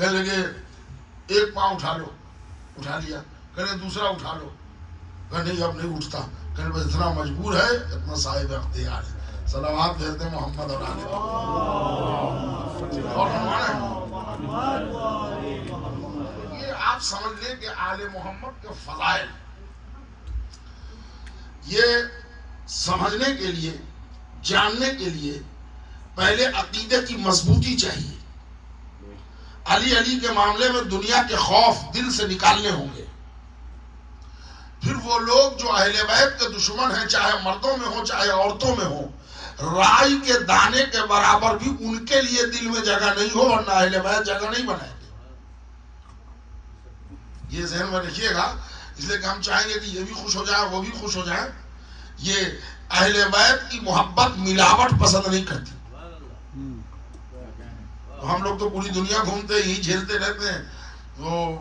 کہنے لگے ایک پاؤں اٹھا لو، اٹھا لیا، کہنے دوسرا اٹھا لو، کہ نہیں اب نہیں اٹھتا، کہنے بس اتنا مجبور ہے اتنا صاحب اختیار ہے. صلوات بھیجتے محمد اور آل اور یہ آپ سمجھ لیں کہ آل محمد کے فضائل یہ سمجھنے کے لیے، جاننے کے لیے پہلے عقیدے کی مضبوطی چاہیے. علی کے معاملے میں دنیا کے خوف دل سے نکالنے ہوں گے. پھر وہ لوگ جو اہل بیت کے دشمن ہیں، چاہے مردوں میں ہوں چاہے عورتوں میں ہوں، رائی کے دانے کے برابر بھی ان کے لیے دل میں جگہ نہیں ہو، ورنہ اہل بیت جگہ نہیں بنائیں گے. یہ ذہن میں رکھیے گا. اس لیے کہ ہم چاہیں گے کہ یہ بھی خوش ہو جائے وہ بھی خوش ہو جائے. یہ اہل بیت کی محبت ملاوٹ پسند نہیں کرتی. ہم لوگ تو پوری دنیا گھومتے ہی جھیلتے رہتے ہیں. وہ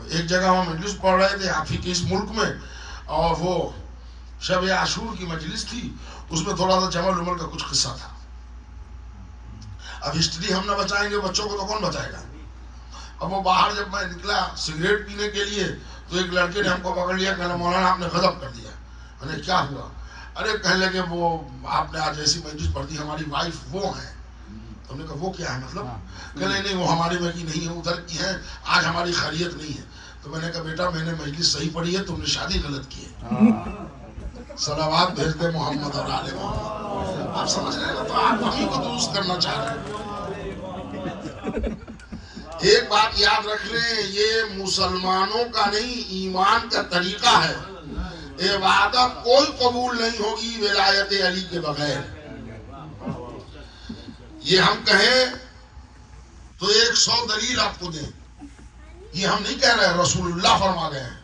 ایک جگہ ہم مجلس پڑھ رہے تھے آپ ہی کے اس ملک میں، اور وہ شب عاشور کی مجلس تھی. اس میں تھوڑا سا جمل عمل کا کچھ قصہ تھا. اب ہسٹری ہم نہ بچائیں گے، بچوں کو تو کون بچائے گا. اب وہ باہر جب میں نکلا سگریٹ پینے کے لیے تو ایک لڑکے نے ہم کو پکڑ لیا، کہنا مولانا آپ نے غضب کر دیا. میں نے کیا ہوا؟ ارے کہنے لگے وہ آپ نے آج ایسی مجلس پڑھ دی، ہماری وائف وہ ہیں. تو ہم نے کہا وہ کیا ہے مطلب؟ کہ نہیں وہ ہمارے میں کی نہیں ہے، ادھر کی ہے، آج ہماری خیریت نہیں ہے. تو میں نے کہا بیٹا میں نے مجلس صحیح پڑھی ہے، تم نے شادی غلط کی ہے. صلوات بھیجتے محمد اور آل محمد. آپ سمجھ رہے ہیں؟ تو آپ ہمیں کو درست کرنا چاہ رہے ہیں. ایک بات یاد رکھ لیں، یہ مسلمانوں کا نہیں ایمان کا طریقہ ہے. عبادت کوئی قبول نہیں ہوگی ولایت علی کے بغیر. یہ ہم کہیں تو 100 دلیل آپ کو دیں. یہ ہم نہیں کہہ رہے، رسول اللہ فرما گئے ہیں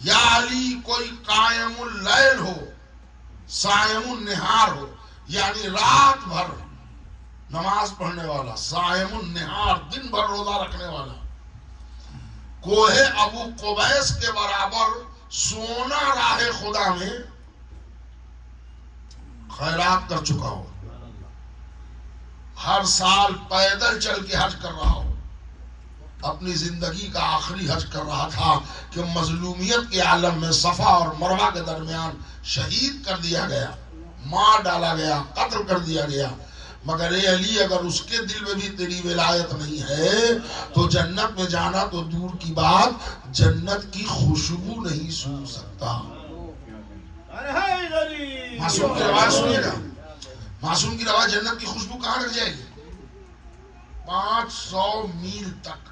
یا علی کوئی قائم اللیل ہو صائم النہار ہو، یعنی رات بھر نماز پڑھنے والا، صائم النہار دن بھر روزہ رکھنے والا، کوہ ابو قبیس کے برابر سونا راہ خدا میں خیرات کر چکا ہو، ہر سال پیدل چل کے حج کر رہا ہو، اپنی زندگی کا آخری حج کر رہا تھا کہ مظلومیت کے عالم میں صفا اور مروہ کے درمیان شہید کر دیا گیا، مار ڈالا گیا، قتل کر دیا گیا. مگر اے علی اگر اس کے دل میں بھی تیری ولایت نہیں ہے تو جنت میں جانا تو دور کی بات، جنت کی خوشبو نہیں سن سکتا. معصوم کی روایت سنیے گا، معصوم کی روایت جنت کی خوشبو کہاں رکھ جائے گی؟ 500 میل تک.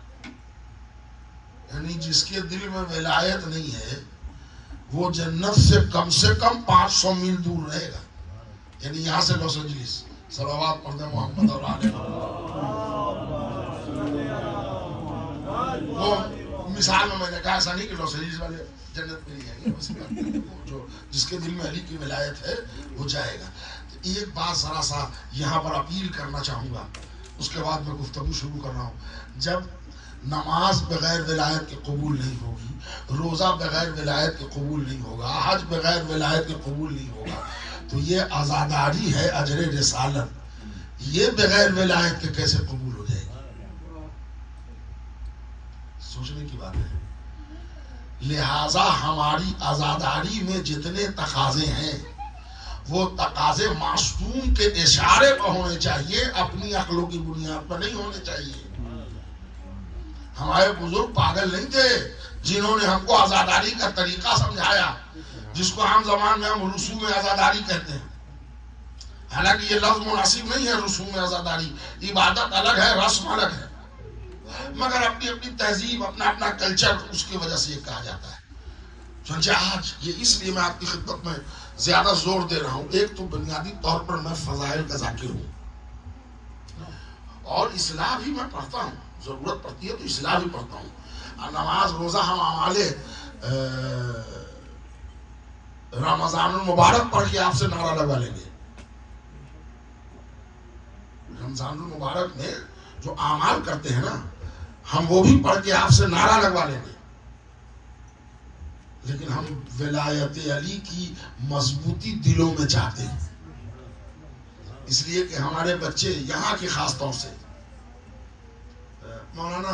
یعنی جس کے دل میں ولایت نہیں ہے وہ جنت سے کم 500 میل دور رہے گا. یعنی یہاں سے لاس اینجلس. صلوات پڑھتے محمد اور آل وہ مثال میں نے کہا ایسا نہیں کہ لاس اینجلس والے جنت میں نہیں جائیں گے، بس جو جس کے دل میں علی کی ولایت ہے وہ جائے گا. ایک بات ذرا سا یہاں پر اپیل کرنا چاہوں گا، اس کے بعد میں گفتگو شروع کر رہا ہوں. جب نماز بغیر ولایت کے قبول نہیں ہوگی، روزہ بغیر ولایت کے قبول نہیں ہوگا، حج بغیر ولایت کے قبول نہیں ہوگا، تو یہ عزاداری ہے اجر رسالت، یہ بغیر ولایت کے کیسے قبول ہو جائے گی؟ سوچنے کی بات ہے. لہذا ہماری عزاداری میں جتنے تقاضے ہیں وہ تقاضے معصوم کے اشارے پر ہونے چاہیے، اپنی عقلوں کی بنیاد پر نہیں ہونے چاہیے. ہمارے بزرگ پاگل نہیں تھے جنہوں نے ہم کو عزاداری کا طریقہ سمجھایا، جس کو عام زبان میں ہم رسوم عزاداری کہتے ہیں. حالانکہ یہ لفظ مناسب نہیں ہے. رسوم عزاداری عبادت الگ ہے، رسم الگ ہے، مگر اپنی اپنی تہذیب، اپنا کلچر، اس کی وجہ سے یہ کہا جاتا ہے. چنانچہ آج یہ اس لیے میں آپ کی خدمت میں زیادہ زور دے رہا ہوں. ایک تو بنیادی طور پر میں فضائل کا ذاکر ہوں اور اصلاح بھی میں پڑھتا ہوں، ضرورت پڑتی ہے تو اصلاح بھی پڑھتا ہوں. نماز روزہ ہم ہمارے رمضان المبارک پڑھ کے آپ سے نعرہ لگا لیں گے. رمضان المبارک میں جو اعمال کرتے ہیں نا، ہم وہ بھی پڑھ کے آپ سے نعرہ لگوا لیں گے. لیکن ہم ولایت علی کی مضبوطی دلوں میں چاہتے ہیں، اس لیے کہ ہمارے بچے یہاں کے خاص طور سے مولانا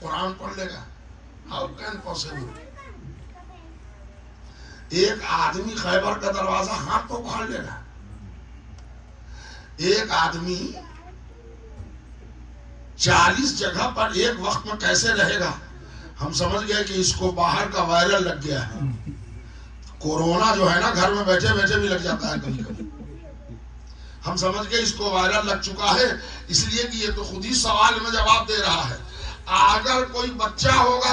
قرآن پڑھ لے گا؟ How can possible? ایک آدمی خیبر کا دروازہ ہاتھ کو پکڑ لے گا؟ ایک آدمی 40 جگہ پر ایک وقت میں کیسے رہے گا؟ ہم سمجھ گئے کہ اس کو باہر کا وائرل لگ گیا ہے. کورونا جو ہے نا گھر میں بیٹھے بیٹھے بھی لگ جاتا ہے کبھی کبھی. ہم سمجھ گئے اس کو وائرل لگ چکا ہے، اس لیے کہ یہ تو خود ہی سوال میں جواب دے رہا ہے. اگر کوئی بچہ ہوگا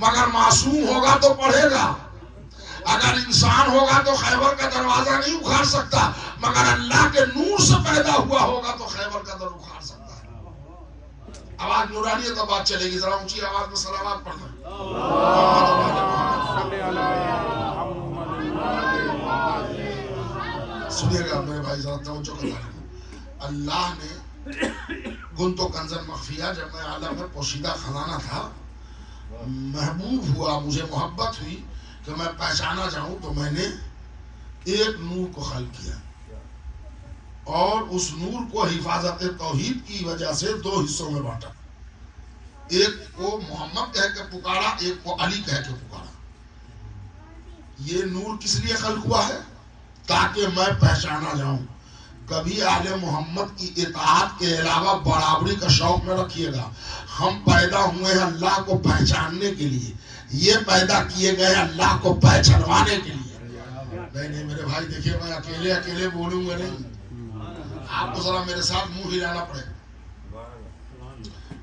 مگر معصوم ہوگا تو پڑھے گا. اگر انسان ہوگا تو خیبر کا دروازہ نہیں اکھاڑ سکتا، مگر اللہ کے نور سے پیدا ہوا ہوگا تو خیبر کا در اکھاڑ سکتا ہے. آواز نورانی ہے تو بات چلے گی. ذرا اونچی آواز میں صلوات پڑھنا. سنیے گا میرے بھائی، ذرا توجہ کرنا. اللہ نے گنتو کنزن مخفیہ، جب میں عالم میں پوشیدہ خزانہ تھا، محبوب ہوا، مجھے محبت ہوئی کہ میں پہچانا جاؤں، تو میں نے ایک نور کو خلق کیا اور اس نور کو حفاظت توحید کی وجہ سے 2 حصوں میں بانٹا. ایک کو محمد کہہ کے پکارا، ایک کو علی کہہ کے پکارا. یہ نور کس لیے خلق ہوا ہے؟ تاکہ میں پہچانا جاؤں. کبھی آل محمد کی اطاعت کے علاوہ برابری کا شوق نہ رکھیے گا. ہم پیدا ہوئے ہیں اللہ کو پہچاننے کے لیے، یہ پیدا کیے گئے اللہ کو پہچانوانے کے لیے. نہیں میرے بھائی دیکھیے، میں اکیلے بولوں گا نہیں، آپ کو ذرا میرے ساتھ منہ ہلانا پڑے.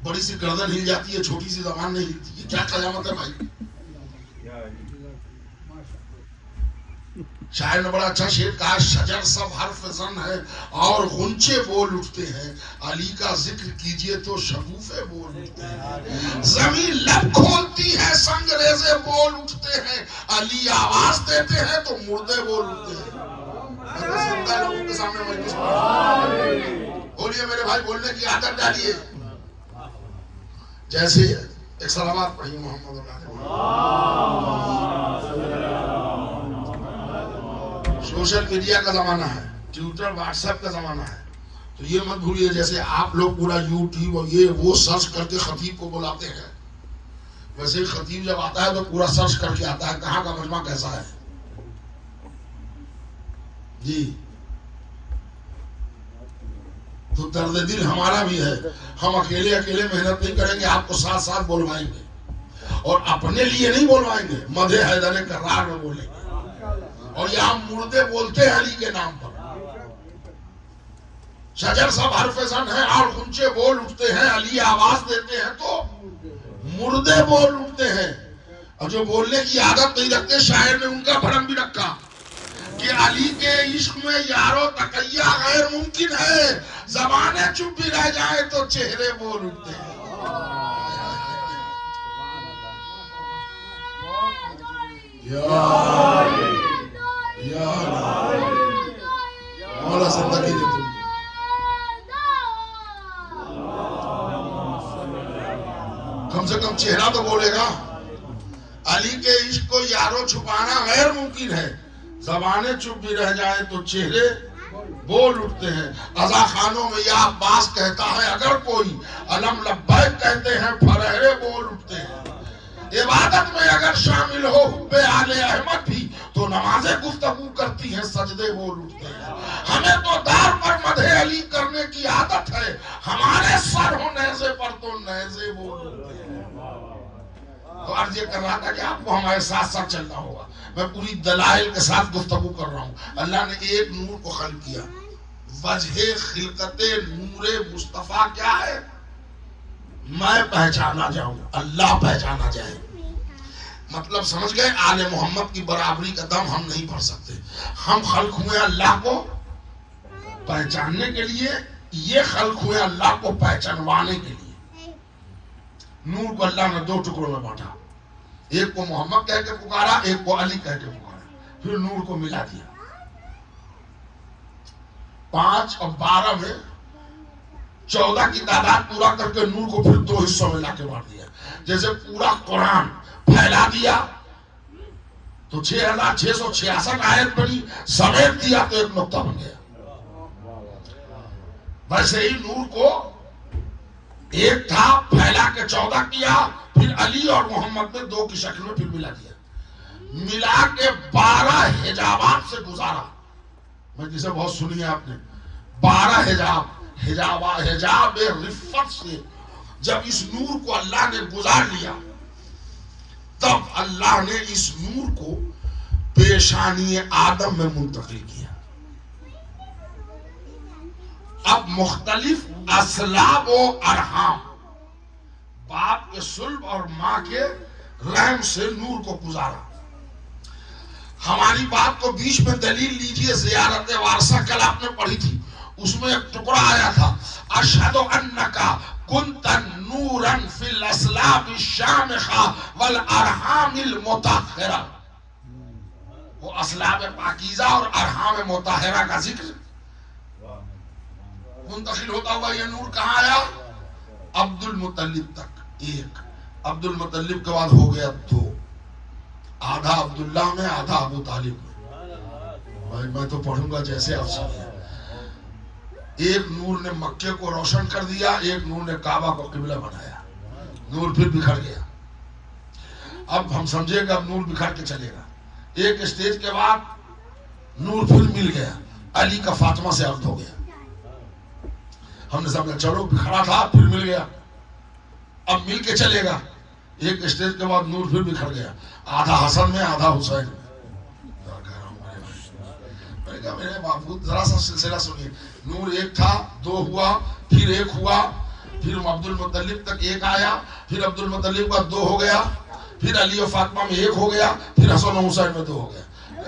بڑی سی گردن ہل جاتی ہے، چھوٹی سی زبان نہیں ہلتی. یہ کیا قیامت ہے بھائی؟ شاعر نے بڑا اچھا شعر کہا، شجر سب حرف زن ہے اور غنچے بول اٹھتے ہیں، علی کا ذکر کیجئے تو شگوفے بول اٹھتے ہیں. زمین لب کھولتی ہے سنگریزے بول اٹھتے ہیں، علی آواز دیتے ہیں تو مردے بول اٹھتے ہیں. زندہ لوگوں کے سامنے بولیے میرے بھائی، بولنے کی عادت ڈالیے. جیسے ایک صلوات پڑھیے محمد سوشل میڈیا کا زمانہ ہے، ٹویٹر واٹس ایپ کا زمانہ ہے، تو یہ مت بھولیے جیسے آپ لوگ پورا یوٹیوب اور یہ وہ سرچ کر کے خطیب کو بلاتے ہیں، ویسے خطیب جب آتا ہے تو پورا سرچ کر کے آتا ہے کہاں کا مجمع کیسا ہے. جی تو درد دل ہمارا بھی ہے. ہم اکیلے محنت نہیں کریں گے، آپ کو ساتھ ساتھ بولوائیں گے، اور اپنے لیے نہیں بولوائیں گے، مدح حیدر کرار میں بولیں گے. اور یہاں مردے بولتے ہیں علی کے نام پر. شجر سب حرف زن ہے اور غنچے بول اٹھتے ہیں، علی آواز دیتے ہیں تو مردے بول اٹھتے ہیں. اور جو بولنے کی عادت نہیں رکھتے، شاعر نے ان کا بھرم بھی رکھا کہ علی کے عشق میں یارو تقیہ غیر ممکن ہے، زبانیں چپ بھی رہ جائیں تو چہرے بول اٹھتے ہیں. مولا زندگی دے تم. کم سے کم چہرہ تو بولے گا. علی کے عشق کو یارو چھپانا غیر ممکن ہے، زبانیں چپ بھی رہ جائیں تو چہرے بول اٹھتے ہیں. عزا خانوں میں یا عباس کہتا ہے اگر کوئی، علم لبیک کہتے ہیں فرہرے بول اٹھتے ہیں. عبادت میں اگر شامل ہو حب آل احمد بھی تو نمازیں گفتگو کرتی ہیں، سجدے بول اٹھتے ہیں. ہمیں تو دار پر مدح علی کرنے کی عادت ہے، ہمارے سر ہو نیزے پر تو نیزے بول اٹھتے ہیں. تو عرض یہ کر رہا تھا کہ آپ کو ہمارے ساتھ ساتھ چلنا ہوگا. میں پوری دلائل کے ساتھ گفتگو کر رہا ہوں. اللہ نے ایک نور کو خلق کیا. وجہ خلقت نور مصطفیٰ کیا ہے؟ میں پہچانا جاؤں، اللہ پہچانا جائے. مطلب سمجھ گئے؟ آل محمد کی برابری کا دم ہم نہیں بھر سکتے. ہم خلق ہوئے اللہ کو پہچاننے کے لیے، یہ خلق ہوئے اللہ کو پہچانوانے کے لیے. نور کو اللہ نے 2 ٹکڑوں میں بانٹا، ایک کو محمد کہہ کے پکارا، ایک کو علی کہہ کے پکارا، پھر نور کو ملا دیا. 5 اور 12 میں 14 کی تعداد پورا کر کے نور کو پھر 2 حصوں میں لا کے بانٹ دیا. جیسے پورا قرآن پھیلا دیا تو 6666 آیت پڑھی، سمیٹ دیا تو ایک نقطہ بن گیا. ویسے ہی نور کو ایک تھا پھیلا کے 14 کیا، پھر علی اور محمد نے 2 کی شکل میں پھر ملا دیا، ملا کے 12 حجابات سے گزارا. میں جسے بہت سنی ہے آپ نے، 12 حجاب رفت سے جب اس نور کو اللہ نے گزار لیا، تب اللہ نے اس نور کو پیشانی آدم میں منتقل کیا. اب مختلف اسلاب و ارحام، باپ کے صلب اور ماں کے رحم سے نور کو گزارا. ہماری بات کو بیچ میں دلیل لیجئے، زیارت وارثہ کل آپ نے پڑھی تھی، اس میں ایک ٹکڑا آیا تھا، اشہد انکا کنت نورا فی الاسلاب الشامخہ والارحام المطہرہ. وہ اسلاب پاکیزہ اور ارحام مطہرہ کا ذکر منتقل ہوتا ہوا یہ نور کہاں آیا؟ عبد المطلب تک. ایک عبد المطلب کے بعد ہو گیا 2، آدھا عبداللہ میں آدھا ابو طالب میں. بھائی میں تو پڑھوں گا جیسے آپ سمجھیں. ایک نور نے مکے کو روشن کر دیا، ایک نور نے کعبہ کو قبلہ بنایا. نور پھر بکھر گیا. اب ہم سمجھے گا اب نور بکھر کے چلے گا. ایک اسٹیج کے بعد نور پھر مل گیا، علی کا فاطمہ سے عقد ہو گیا. ہم نے سمجھا چلو بکھرا تھا پھر مل گیا، اب مل کے چلے گا. ایک اسٹیج کے بعد نور پھر بکھر گیا، آدھا حسن میں آدھا حسین میں. میں نے کہا میرے باپو ذرا سا سلسلہ سنیے، نور ایک تھا 2 ہوا، پھر 1 ہوا، پھر عبد المطلب تک 1 آیا، پھر عبد المطلب کا 2 ہو گیا، پھر علی و فاطمہ میں 1 ہو گیا، پھر حسن و حسین میں 2 ہو گیا.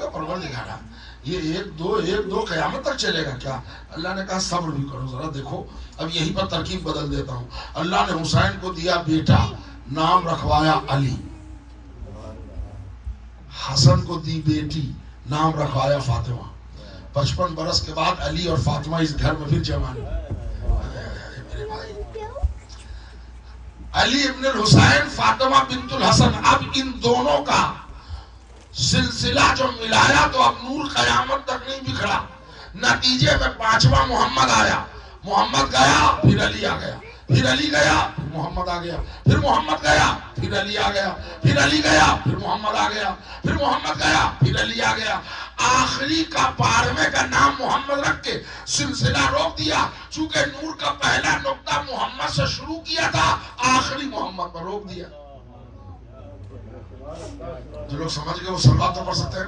پروردگارا یہ 1 2 قیامت تک چلے گا کیا؟ اللہ نے کہا صبر بھی کرو ذرا دیکھو. اب یہیں پر ترکیب بدل دیتا ہوں. اللہ نے حسین کو دیا بیٹا، نام رکھوایا علی. حسن کو دی بیٹی، نام رکھوایا فاطمہ. 55 برس کے بعد علی اور فاطمہ اس گھر میں پھر جوان ہوئے. میرے بھائی علی ابن الحسین، فاطمہ بنت الحسن. اب ان دونوں کا سلسلہ جو ملایا تو اب نور قیامت تک نہیں بکھرا. نتیجے میں 5واں محمد آیا، محمد گیا پھر علی آ گیا، پھر علی گیا پھر محمد آ گیا، پھر محمد گیا پھر علی آ گیا، پھر علی گیا پھر محمد آ گیا، پھر محمد گیا پھر علی آ گیا. آخری کا 12ویں کا نام محمد رکھ کے سلسلہ روک دیا. چونکہ نور کا پہلا نقطہ محمد سے شروع کیا تھا، آخری محمد پر روک دیا. جو لوگ سمجھ گئے وہ صلوات تو پڑھ سکتے ہیں.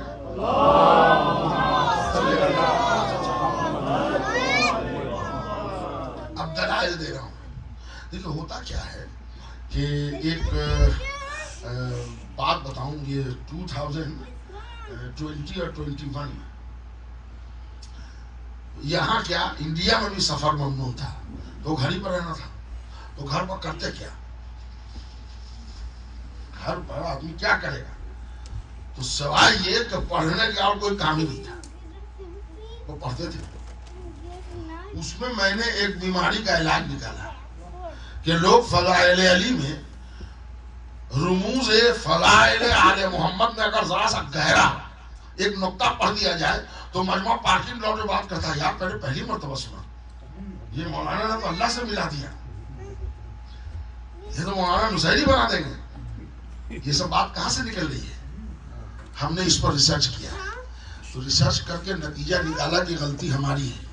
اب دلائل دے رہا ہوں. دیکھو ہوتا کیا ہے کہ ایک بات بتاؤں، یہ 2020 اور 21 یہاں کیا انڈیا میں بھی سفر ممنوع تھا، تو گھر ہی پر رہنا تھا. تو گھر پر کرتے کیا؟ گھر پر آدمی کیا کرے گا؟ تو سوائے یہ کہ پڑھنے کا اور کوئی کام ہی نہیں تھا، وہ پڑھتے تھے. اس میں نے ایک بیماری کا علاج نکالا کہ لوگ فضائل علی میں رموز فضائل آل محمد میں اگر ذرا سا گہرا ایک نقطہ پڑھ دیا جائے تو مجمع پارکنگ لاٹ میں بات کرتا ہے یار میں نے پہلی مرتبہ سنا، یہ مولانا نے تو اللہ سے ملا دیا، یہ تو مولانا نصیری بنا دیں گے. یہ سب بات کہاں سے نکل رہی ہے؟ ہم نے اس پر ریسرچ کیا، تو ریسرچ کر کے نتیجہ نکالا کہ غلطی ہماری ہے.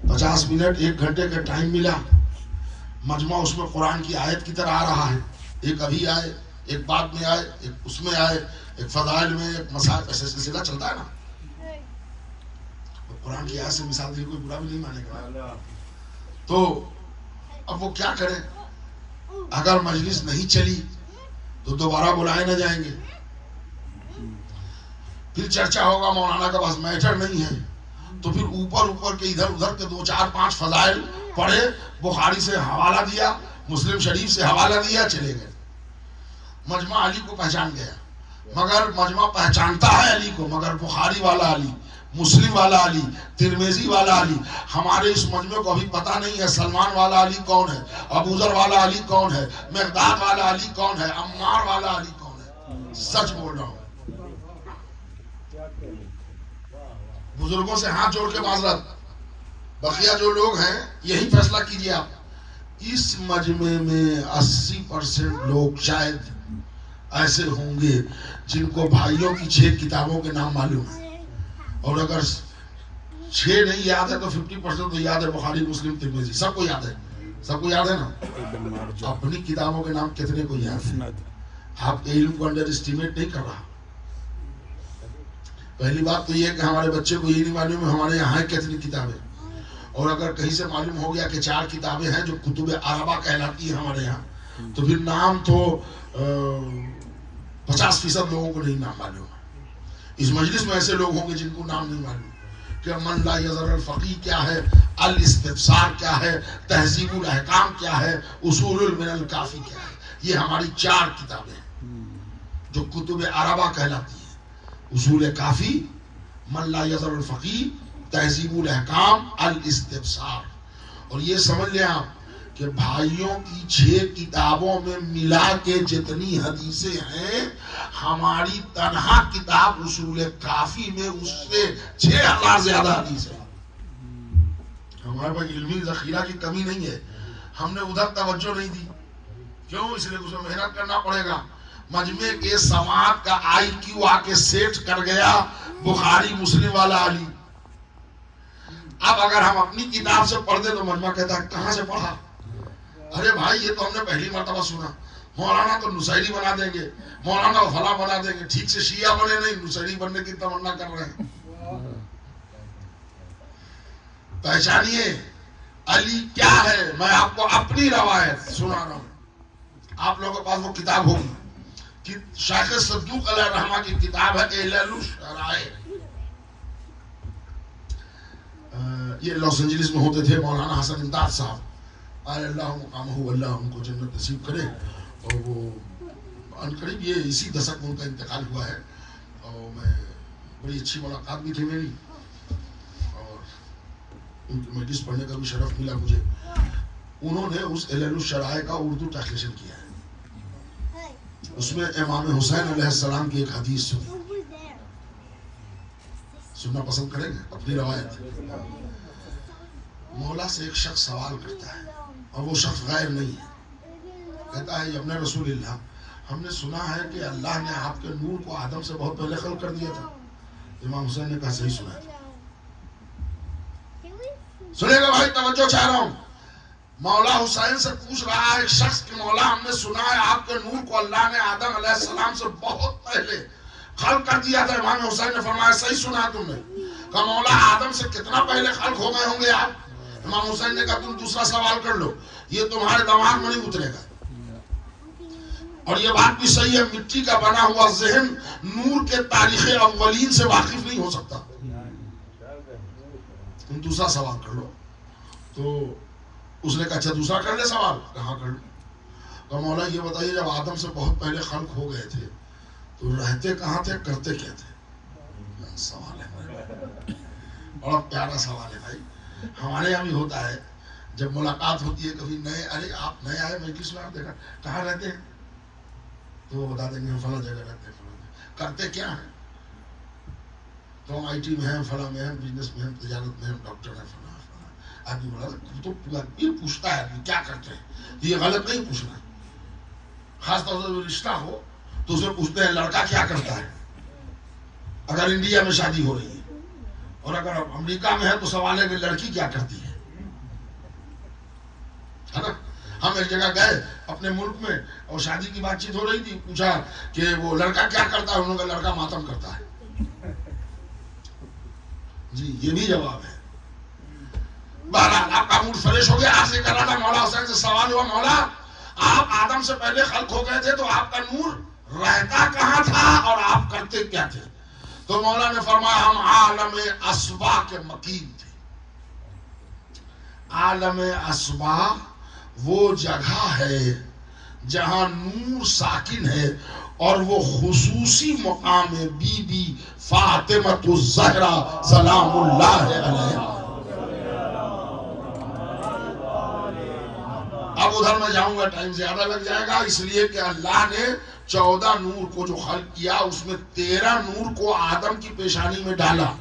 50 منٹ 1 گھنٹے کا ٹائم ملا، مجمع اس میں قرآن کی آیت کی طرح آ رہا ہے، ایک ابھی آئے، ایک بعد میں آئے، ایک اس میں آئے، ایک فضائل میں، ایک مسائل، ایسے سلسلہ چلتا ہے نا. قرآن کی آیت سے مثال دی کوئی برا بھی نہیں مانے گا. تو اب وہ کیا کرے؟ اگر مجلس نہیں چلی تو دوبارہ بلائے نہ جائیں گے، پھر چرچا ہوگا مولانا کا پاس میٹر نہیں ہے، تو پھر اوپر کے ادھر ادھر کے 2 4 5 فضائل پڑھے، بخاری سے حوالہ دیا، مسلم شریف سے حوالہ دیا، چلے گئے. مجمع علی کو پہچان گیا، مگر مجمع پہچانتا ہے علی کو، مگر بخاری والا علی، مسلم والا علی، ترمذی والا علی. ہمارے اس مجمع کو ابھی پتہ نہیں ہے سلمان والا علی کون ہے، ابوذر والا علی کون ہے، مقداد والا علی کون ہے، عمار والا علی کون ہے. سچ بول رہا ہوں. بزرگوں سے ہاتھ جوڑ کے معذرت، بقیہ جو لوگ ہیں یہی فیصلہ کیجئے آپ. اس مجمع میں 80% لوگ شاید ایسے ہوں گے جن کو بھائیوں کی 6 کتابوں کے نام معلوم ہیں, اور اگر 6 نہیں یاد ہے تو 50% تو یاد ہے. بخاری, مسلم, ترمذی, سب کو یاد ہے. سب کو یاد ہے نا. اپنی کتابوں کے نام کتنے کو یاد ہے؟ آپ علم کو انڈر اسٹیمیٹ نہیں کر رہا. پہلی بات تو یہ ہے کہ ہمارے بچے کو یہ نہیں معلوم ہے ہمارے یہاں کتنی کتابیں, اور اگر کہیں سے معلوم ہو گیا کہ 4 کتابیں ہیں جو کتب عربہ کہلاتی ہیں ہمارے یہاں, تو پھر نام تو 50% لوگوں کو نہیں نام معلوم ہے. اس مجلس میں ایسے لوگ ہوں گے جن کو نام نہیں معلوم کہ من لا یذر الفقیہ کیا ہے, الاستبصار کیا ہے, تہذیب الاحکام کیا ہے, اصول من الکافی کیا ہے. یہ ہماری 4 کتابیں ہیں جو کتب عربہ کہلاتی ہیں. اصول کافی, من لا یذر الفقیہ, تہذیب الاحکام, الاستبصار. اور یہ سمجھ لیں آپ کہ بھائیوں کی 6 کتابوں میں ملا کے جتنی حدیثیں ہیں, ہماری تنہا کتاب اصول کافی میں اس سے 6000 زیادہ حدیث ہے. ہمارے پاس علمی ذخیرہ کی کمی نہیں ہے, ہم نے ادھر توجہ نہیں دی. کیوں؟ اس لیے اس میں محنت کرنا پڑے گا. مجمع کے سماعت کا IQ آ کے سیٹ کر گیا بخاری مسلم والا علی. اب اگر ہم اپنی کتاب سے پڑھ دیں تو مجمع کہتا ہے کہاں سے پڑھا؟ ارے بھائی یہ تو ہم نے پہلی مرتبہ سنا. مولانا تو نصیری بنا دیں گے, مولانا فلاں بنا دیں گے. ٹھیک سے شیعہ بنے نہیں, نصیری بننے کی تمنا کر رہے ہیں. پہچانیے علی کیا ہے. میں آپ کو اپنی روایت سنا رہا ہوں. آپ لوگوں کے پاس وہ کتاب ہوگی کہ شیخ صدوق علیہ الرحمہ کی کتاب ہے علل الشرائع. یہ لاس اینجلس میں ہوتے تھے مولانا حسن امداد صاحب, اللہ مقامہ اللہ ان کو جنت نصیب کرے. اور وہ قریب یہ اسی دشک میں ان کا انتقال ہوا ہے, اور میں بڑی اچھی ملاقات بھی تھی میری, اور ان کی مجلس پڑھنے کا بھی شرف ملا مجھے. انہوں نے اس علل الشرائع کا اردو ٹرانسلیشن کیا ہے. اس میں امام حسین علیہ السلام کی ایک حدیث سنی, سننا پسند کریں گے اپنی روایت. مولا سے ایک شخص سوال کرتا ہے اور وہ شخص غائب نہیں ہے. کہتا ہے ابن رسول اللہ, ہم نے سنا ہے کہ اللہ نے آپ کے نور کو آدم سے بہت پہلے خلق کر دیا تھا. امام حسین نے کہا صحیح سنا ہے. سنے گا بھائی, توجہ چاہ رہا ہوں. مولا حسین سے پوچھ رہا ہے ایک شخص کہ مولا ہم نے سنا ہے آپ کے نور کو اللہ نے آدم علیہ السلام سے بہت پہلے خلق کر دیا تھا. امام حسین نے فرمایا صحیح سنا ہے تم نے. کہا مولا آدم سے کتنا پہلے خلق ہو گئے ہوں گے آپ؟ امام حسین نے کہا تم دوسرا سوال کر لو, یہ تمہارے دماغ میں نہیں اترے گا. اور یہ بات بھی صحیح ہے, مٹی کا بنا ہوا ذہن نور کے تاریخ اولین سے واقف نہیں ہو سکتا. تم دوسرا سوال کر لو. تو اس نے کہا اچھا دوسرا کر لے سوال. کہاں کر لو؟ تو مولا یہ بتائیے جب آدم سے بہت پہلے خلق ہو گئے تھے تو رہتے کہاں تھے, کرتے کیا تھے؟ سوال ہے, بڑا پیارا سوال ہے بھائی. ہمارے یہاں بھی ہوتا ہے جب ملاقات ہوتی ہے کبھی نئے, ارے آپ نئے آئے مجلس میں, آپ دیکھا کہاں رہتے ہیں تو وہ بتا دیں گے ہم فلاں جگہ رہتے ہیں, فلاں جگہ. کرتے کیا ہیں؟ تو ہم IT میں ہیں, فلاں میں ہیں, بزنس میں ہیں, تجارت میں ہیں, ڈاکٹر ہیں, فلاں. آدمی بولا تو پوچھتا ہے آدمی کیا کرتے ہیں, یہ غلط نہیں پوچھنا. خاص طور سے رشتہ ہو تو اسے پوچھتے ہیں لڑکا کیا کرتا ہے, اگر انڈیا میں شادی ہو رہی ہے. اور اگر امریکہ میں ہے تو سوال ہے کہ لڑکی کیا کرتی ہے نا. ہم ایک جگہ گئے اپنے ملک میں اور شادی کی بات چیت ہو رہی تھی, پوچھا کہ وہ لڑکا کیا کرتا ہے, انہوں نے کہا لڑکا ماتم کرتا ہے. جی یہ بھی جواب ہے. بہرحال آپ کا موڈ فریش ہو گیا. آپ سے کر رہا تھا مولا حسین سے سوال ہوا, مولا آپ آدم سے پہلے خلق ہو گئے تھے تو آپ کا نور رہتا کہاں تھا اور آپ کرتے کیا تھے؟ تو مولا نے فرمایا ہم عالم اسبا کے مکین تھے. عالم اسبا وہ جگہ ہے جہاں نور ساکن ہے, اور وہ خصوصی مقام بی بی فاطمہ الزہرا سلام اللہ علیہا. اب ادھر میں جاؤں گا ٹائم زیادہ لگ جائے گا, اس لیے کہ اللہ نے 14 نور کو جو خلق کیا اس میں 13 نور کو آدم کی پیشانی میں ڈالا.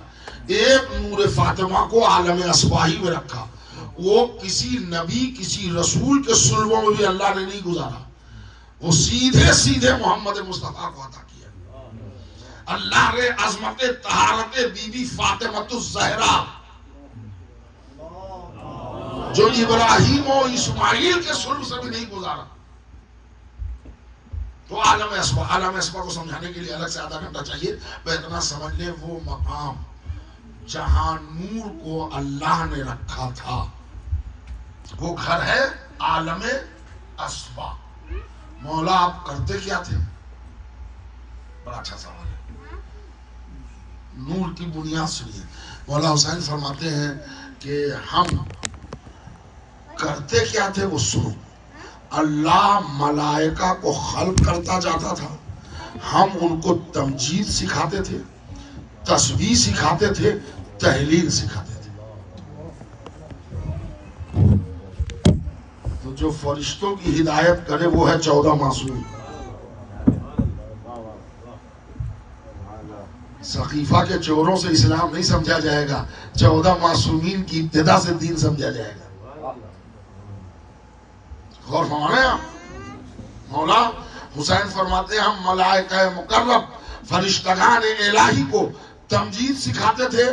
ایک نور فاطمہ کو عالم اصباحی میں رکھا. وہ کسی نبی کسی رسول کے صلبوں میں بھی اللہ نے نہیں گزارا, وہ سیدھے سیدھے محمد مصطفیٰ کو عطا کیا. اللہ نے عظمت طہارت بی بی فاطمۃ الزہرا جو ابراہیم و اسماعیل کے صلب سے بھی نہیں گزارا. تو عالم اصباح کو سمجھانے کے لیے الگ سے آدھا گھنٹہ چاہیے. اتنا سمجھ لیں وہ مقام جہاں نور کو اللہ نے رکھا تھا وہ گھر ہے عالم اصباح. مولا آپ کرتے کیا تھے؟ بڑا اچھا سوال ہے. نور کی بنیاد سنیے. مولا حسین فرماتے ہیں کہ ہم کرتے کیا تھے وہ سنو. اللہ ملائکہ کو خلق کرتا جاتا تھا, ہم ان کو تمجید سکھاتے تھے, تسبیح سکھاتے تھے, تحلیل سکھاتے تھے. تو جو فرشتوں کی ہدایت کرے وہ ہے 14 معصوم. سقیفہ کے چوروں سے اسلام نہیں سمجھا جائے گا, 14 معصومین کی ابتدا سے دین سمجھا جائے گا. غور فرمانے آپ. مولا حسین فرماتے ہیں ہم ملائکہ مقرب فرشتگان الہی کو تمجید سکھاتے تھے,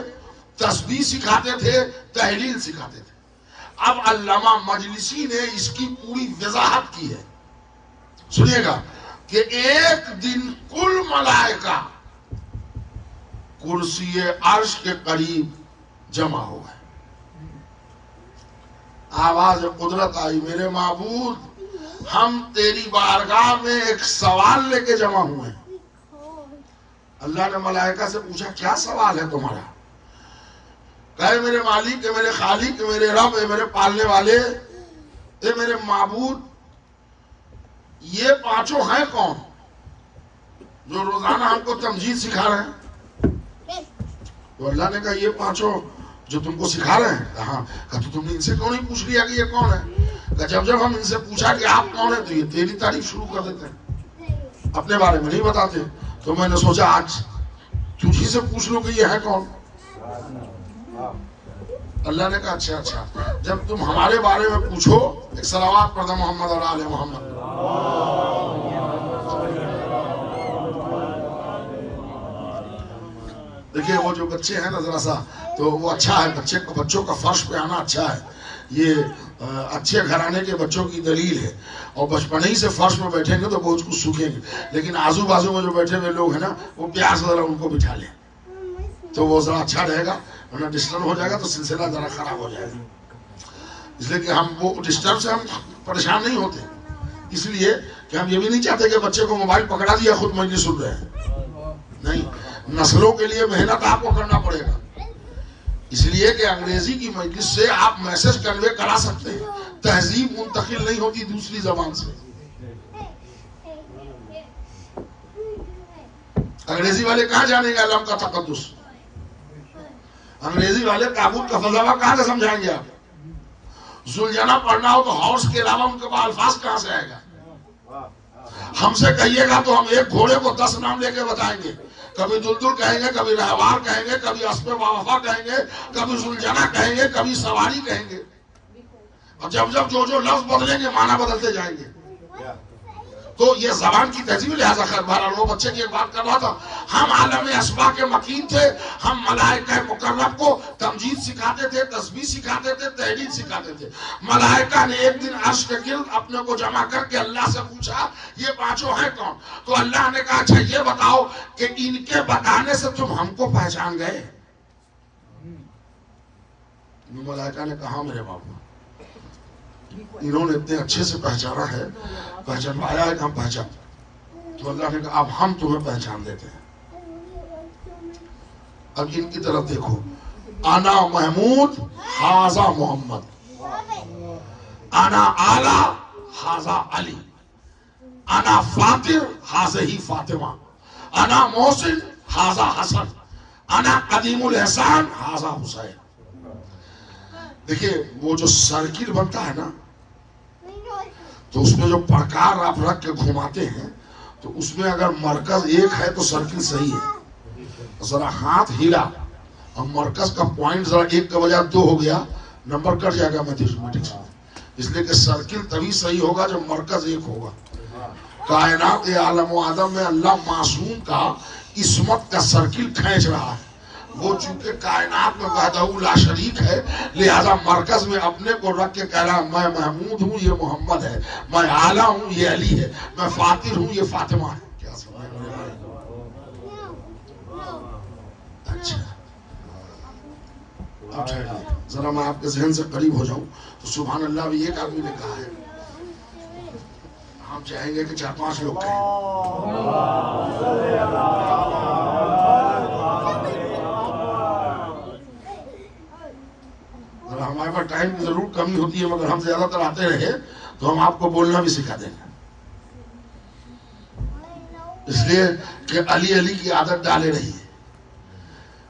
تسبیح سکھاتے تھے, تحلیل سکھاتے تھے. اب علامہ مجلسی نے اس کی پوری وضاحت کی ہے, سنیے گا کہ ایک دن کل ملائکہ کرسی عرش کے قریب جمع ہو گئے. آواز قدرت آئی, میرے معبود ہم تیری بارگاہ میں ایک سوال لے کے جمع ہوئے ہیں. اللہ نے ملائکہ سے پوچھا کیا سوال ہے تمہارا؟ کہے میرے مالک, کہ میرے خالق, کہ میرے رب, کہ میرے پالنے والے, اے میرے معبود, یہ پانچوں ہیں کون جو روزانہ ہم کو تمجید سکھا رہے ہیں؟ تو اللہ نے کہا یہ پانچوں جو تم کو سکھا رہے ہیں. کہاں؟ کہا تو تم نے ان سے کیوں نہیں پوچھ لیا کہ یہ کون ہے؟ کہ جب ہم ان سے پوچھا کہ آپ کون ہیں تو یہ تیری تعریف شروع کر دیتے ہیں, اپنے بارے میں نہیں بتاتے. تو میں نے سوچا آج تجھی سے پوچھ لوں کہ یہ ہے کون. اللہ نے کہا اچھا جب تم ہمارے بارے میں پوچھو ایک صلوات پڑھ دو محمد اور آل محمد. دیکھیے وہ جو بچے ہیں نا ذرا سا تو وہ اچھا ہے, بچوں کا فرش پہ آنا اچھا ہے, یہ اچھے گھرانے کے بچوں کی دلیل ہے. اور بچپن ہی سے فرش میں بیٹھیں گے تو بہت کچھ سوکھیں گے, لیکن آزو بازو میں جو بیٹھے ہوئے لوگ ہیں نا وہ پیار سے ذرا ان کو بٹھا لیں تو وہ ذرا اچھا رہے گا, ورنہ ڈسٹرب ہو جائے گا تو سلسلہ ذرا خراب ہو جائے گا. اس لیے کہ ہم وہ ڈسٹرب سے ہم پریشان نہیں ہوتے, اس لیے کہ ہم یہ بھی نہیں چاہتے کہ بچے کو موبائل پکڑا دیا خود مجلس سن رہے ہیں. نہیں, نسلوں کے لیے محنت آپ کو کرنا پڑے گا. اس لیے کہ انگریزی کی مجلس سے آپ میسج کنوے کرا سکتے ہیں, تہذیب منتقل نہیں ہوتی دوسری زبان سے. انگریزی والے کہاں جانیں گے علم کا تقدس؟ انگریزی والے تابوت کا فلسفہ کہاں سے سمجھائیں گے آپ؟ زلجنا پڑھنا ہو تو ہارس کے علاوہ ان کے پاس الفاظ کہاں سے آئے گا؟ ہم سے کہیے گا تو ہم ایک گھوڑے کو 10 نام لے کے بتائیں گے. کبھی دلدل کہیں گے, کبھی رہوار کہیں گے, کبھی اسب وفا کہیں گے, کبھی زلجنا کہیں گے, کبھی سواری کہیں گے. اور جب جو لفظ بدلیں گے معنی بدلتے جائیں گے. تو یہ زبان کی تہذیب. لہذا خیر بہرحال وہ بچے کی ایک بات کر رہا تھا, ہم عالم اصباح کے مکین تھے, ہم ملائکہ مقرب کو تمجید سکھاتے تھے, تسبیح سکھاتے تھے, تحلیل سکھاتے تھے. ملائکہ نے ایک دن عرش کے گرد اپنے کو جمع کر کے اللہ سے پوچھا یہ پانچوں ہیں کون؟ تو اللہ نے کہا اچھا یہ بتاؤ کہ ان کے بتانے سے تم ہم کو پہچان گئے؟ ملائکہ نے کہا میرے بابا انہوں نے اتنے اچھے سے پہچانا ہے, پہچانوایا ہے کہ ہم پہچان. تو اللہ نے کہا اب ہم تمہیں پہچان دیتے ہیں. اب ان کی طرف دیکھو, انا محمود حاذا محمد, انا اعلی حاذا علی, انا فاطر حاذہ فاطمہ, انا محسن حاذا حسن, انا قدیم الاحسان حاذا حسین. دیکھیے وہ جو سرکل بنتا ہے نا تو اس میں جو پرکار آپ رکھ کے گھماتے ہیں تو اس میں اگر مرکز ایک ہے تو سرکل صحیح ہے. ذرا ہاتھ ہلا اب مرکز کا پوائنٹ ذرا 1 کا بجائے 2 ہو گیا, نمبر کٹ جائے گا میتھمیٹکس میں. اس لیے کہ سرکل تبھی صحیح ہوگا جب مرکز 1 ہوگا. کائنات عالم و آدم میں اللہ معصوم کا عصمت کا سرکل کھینچ رہا ہے. وہ چونکہ کائنات میں وحدہ لا شریک ہے, لہذا مرکز میں اپنے کو رکھ کے کہہ رہا میں محمود ہوں, یہ محمد ہے, میں اعلیٰ ہوں, یہ علی ہے, میں فاتر ہوں, یہ فاطمہ ہے. کیا سمجھ رہے ہیں؟ اچھا اب ٹھہریے ذرا, میں آپ کے ذہن سے قریب ہو جاؤں تو سبحان اللہ بھی ایک آدمی نے کہا ہے, ہم چاہیں گے کہ 4-5 لوگ کہیں. ہمارے پاس ٹائم کی ضرور کمی ہوتی ہے, مگر ہم زیادہ تر آتے رہے تو ہم آپ کو بولنا بھی سکھا دیں گے. اس لیے کہ علی علی کی عادت ڈالے رہی ہے.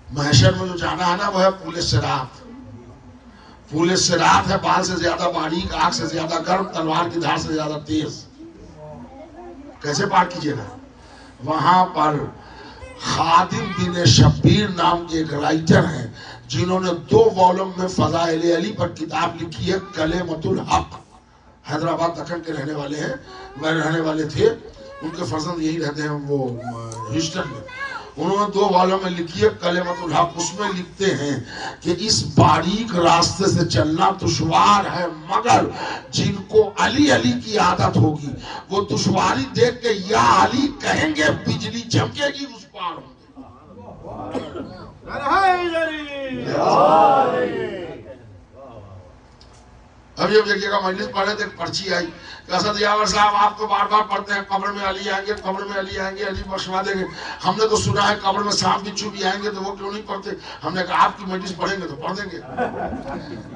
محشر میں جو جانا ہے نا وہ ہے پول صراط. پول صراط ہے بال سے زیادہ باریک, آگ سے زیادہ گرم, تلوار کی دھار سے زیادہ تیز. کیسے پار کیجیے گا؟ وہاں پر خادم بن شبیر نام کے ایک رائٹر ہیں جنہوں نے 2 والوم میں فضائل علی پر کتاب لکھی ہے, کلمۃ الحق. حیدرآباد دکن کے رہنے والے ہیں, وہ رہنے والے تھے, ان کے فرزند یہی رہتے ہیں وہ ہیوسٹن میں. انہوں نے 2 والوم میں لکھی ہے کلمۃ الحق. اس میں لکھتے ہیں کہ اس باریک راستے سے چلنا دشوار ہے, مگر جن کو علی علی کی عادت ہوگی وہ دشواری دیکھ کے یا علی کہیں گے, بجلی چمکے گی, اس پار ہوں گے. ابھی اب دیکھیے گا مجلس پڑھے تھے, پرچی آئی کہ اسد یاور صاحب آپ تو بار بار پڑھتے ہیں قبر میں علی آئیں گے, قبر میں علی آئیں گے, علی بخشوا دیں گے. ہم نے تو سنا ہے قبر میں سانپ بچھو بھی آئیں گے, تو وہ کیوں نہیں پڑھتے؟ ہم نے کہا آپ کی مجلس پڑھیں گے تو پڑھ دیں گے,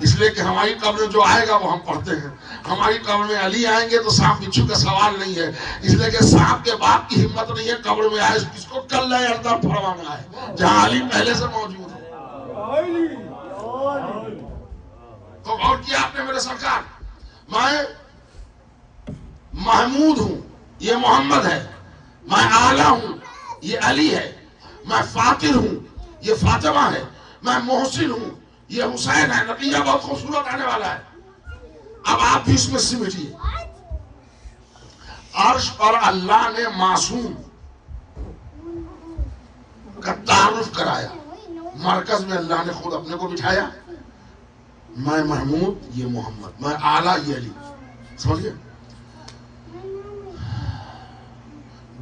اس لیے کہ ہماری قبر میں جو آئے گا وہ ہم پڑھتے ہیں. ہماری قبر میں علی آئیں گے تو سانپ بچھو کا سوال نہیں ہے, اس لیے کہ سانپ کے باپ کی ہمت نہیں ہے قبر میں آئے, کس کو کل اردر پڑھوانا ہے جہاں علی پہلے سے موجود ہے. تو غور کیا آپ نے میرے سرکار, میں محمود ہوں, یہ محمد ہے, میں اعلیٰ ہوں, یہ علی ہے, میں فاتر ہوں, یہ فاطمہ ہے, میں محسن ہوں, یہ حسین ہے. نتیجہ بہت خوبصورت آنے والا ہے. اب آپ بھی اس میں سمجھیے. عرش پر اللہ نے معصوم کا تعارف کرایا, مرکز میں اللہ نے خود اپنے کو بٹھایا, میں محمود, یہ محمد, میں اعلیٰ, یہ علی. سمجھئے؟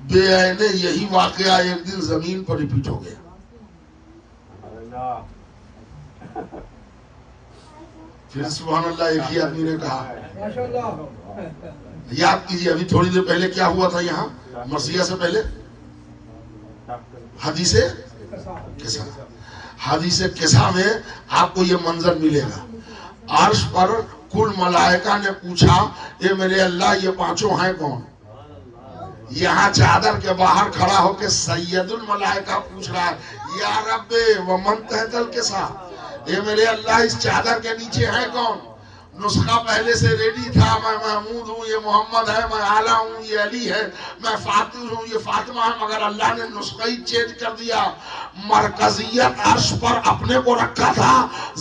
بے عینے یہی واقعہ ایک دن زمین پر ریپیٹ ہو گیا. پھر سبحان اللہ ایک ہی آدمی نے کہا, یاد کیجیے ابھی تھوڑی دیر پہلے کیا ہوا تھا یہاں مرثیہ سے پہلے, حدیث کسا. حدیث کسا میں آپ کو یہ منظر ملے گا. عرش پر کل ملائکہ نے پوچھا, اے میرے اللہ یہ 5 ہیں کون؟ یہاں چادر کے باہر کھڑا ہو کے سید الملائکہ پوچھ رہا ہے, یا رب ومن تحت الکسا, اے میرے اللہ اس چادر کے نیچے ہے کون؟ نسخہ پہلے سے ریڈی تھا, میں محمود ہوں, یہ محمد ہے, میں اعلیٰ ہوں, یہ علی ہے, میں فاتر ہوں, یہ فاطمہ ہے, مگر اللہ نے نسخہ ہی چینج کر دیا. مرکزیت عرش پر اپنے کو رکھا تھا,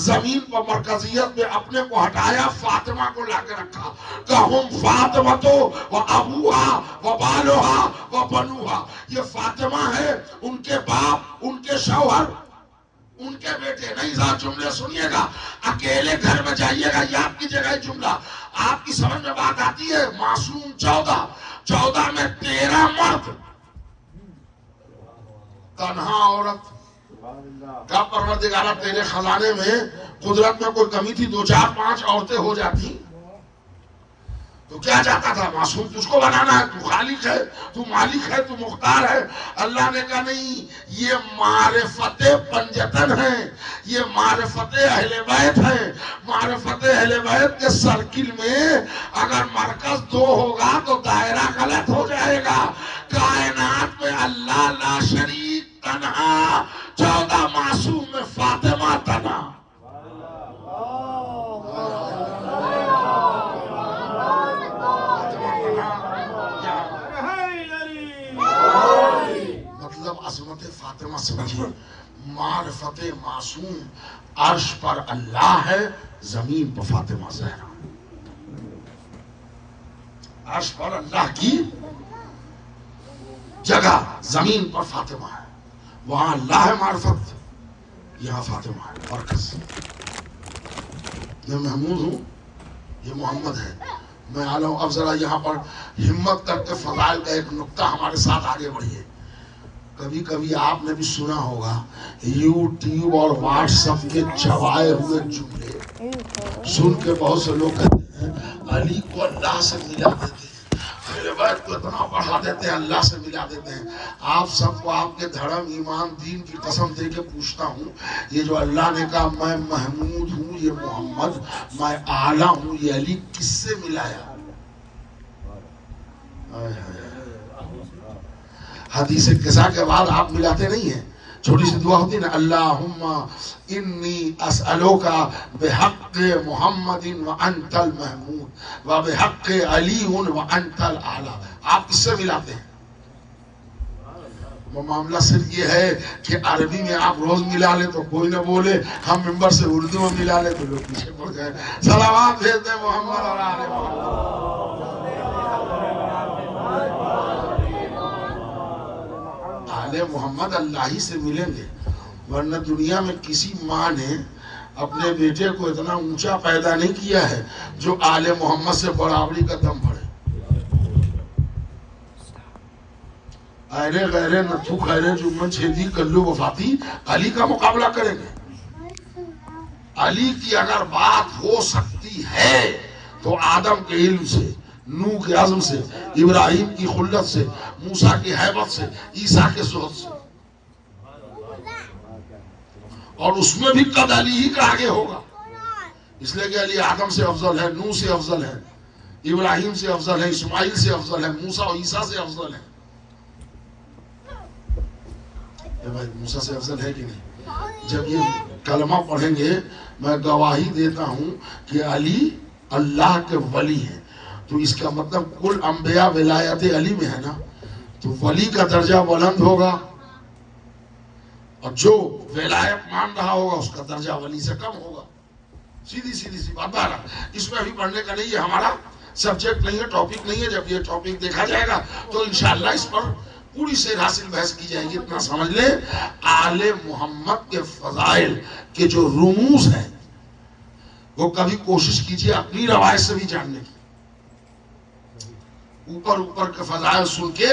زمین پر مرکزیت میں اپنے کو ہٹایا, فاطمہ کو لا کے رکھا. کہم فاطمہ و ابوہا و بالوہا و بنوہا, یہ فاطمہ ہے, ان کے باپ, ان کے شوہر, ان کے بیٹے. نہیں ذرا جملے سنیے گا, اکیلے گھر میں جائیے گا, یاد کیجیے گا یہ جملہ, آپ کی سمجھ میں بات آتی ہے. معصوم 14 میں 13 مرد, تنہا عورت. کیا پروردگارہ تیرے خزانے میں قدرت میں کوئی کمی تھی؟ 2 4 5 عورتیں ہو جاتی تو کیا چاہتا تھا؟ معصوم تجھ کو بنانا ہے, تو خالق ہے, تو مالک ہے, تو مختار ہے. اللہ نے کہا نہیں, یہ معرفت پنجتن ہیں, یہ معرفت اہل بیت ہیں. معرفت اہل بیت کے سرکل میں اگر مرکز 2 ہوگا تو دائرہ غلط ہو جائے گا. کائنات میں اللہ لا شریک تنہا, 14 معصوم میں فاطمہ تنہا. مطلب عظمت فاطمہ سمجھیے, معرفت عصمت معصوم عرش پر اللہ ہے، زمین پر فاطمہ زہرا. عرش پر اللہ کی جگہ، زمین پر فاطمہ ہے. وہاں اللہ ہے معرفت، یہاں فاطمہ ہے مرکز. میں محمود ہوں، یہ محمد ہے. میں آ رہا ہوں. اب ذرا یہاں پر ہمت کر کے فضائل کا ایک نقطہ ہمارے ساتھ آگے بڑھیے. کبھی کبھی آپ نے بھی سنا ہوگا یوٹیوب اور واٹس ایپ کے چبائے ہوئے جملے سن کے بہت سے لوگ کہتے ہیں علی کو اللہ سے ملا دیتے ہیں، اہل بیت کو اتنا بڑھا دیتے ہیں، اللہ سے ملا دیتے ہیں. آپ سب کو آپ کے دھرم ایمان دین کی قسم دے کے پوچھتا ہوں، یہ جو اللہ نے کہا میں محمود ہوں، یہ محمد، میں اعلیٰ ہوں، یہ علی کس سے ملایا؟ حدیث قصہ کے بعد آپ ملاتے نہیں ہیں. چھوٹی سی دعا ہوتی ہے نا، اللہم انی اسألوک بحق محمد وانت المحمود وبحق علی وانت الاعلی. آپ کس سے ملاتے ہیں؟ وہ معاملہ صرف یہ ہے کہ عربی میں آپ روز ملا لیں تو کوئی نہ بولے، ہم ممبر سے اردو میں ملا لیں تو لوگ پیچھے پڑ جائیں. صلوات بھیج دیں محمد اور آل محمد. آل محمد اللہ ہی سے ملیں گے، ورنہ دنیا میں کسی ماں نے اپنے بیٹے کو اتنا اونچا پیدا نہیں کیا ہے جو آل محمد سے برابری کا دم بھرے. ایرے غیرے نتھو خیرے جمن چھیدی کلو وفاتی علی کا مقابلہ کریں گے. علی کی اگر بات ہو سکتی ہے تو آدم کے علم سے، نوح کے عزم سے، ابراہیم کی خلت سے، موسیٰ کی ہیبت سے، عیسیٰ کے زہد سے، اور اس میں بھی قد علی ہی کا آگے ہوگا. اس لیے کہ علی آدم سے افضل ہے، نوح سے افضل ہے، ابراہیم سے افضل ہے، اسماعیل سے افضل ہے، موسیٰ و عیسیٰ سے افضل ہے. بھائی موسیٰ سے افضل ہے کہ نہیں؟ جب یہ کلمہ پڑھیں گے میں گواہی دیتا ہوں کہ علی اللہ کے ولی ہیں، تو اس کا مطلب کل انبیاء ولایت علی میں ہے نا، تو ولی کا درجہ بلند ہوگا، اور جو ولایت مان رہا ہوگا اس کا درجہ ولی سے کم ہوگا. سیدھی سی بات. اس میں ابھی پڑھنے کا نہیں، یہ ہمارا سبجیکٹ نہیں ہے، ٹاپک نہیں ہے. جب یہ ٹاپک دیکھا جائے گا تو انشاءاللہ اس پر پوری سے حاصل بحث کی جائے گی. اتنا سمجھ لیں آل محمد کے فضائل کے جو رموز ہیں وہ کبھی کوشش کیجئے اپنی روایت سے بھی جاننے کی. اوپر کے فضائل سن کے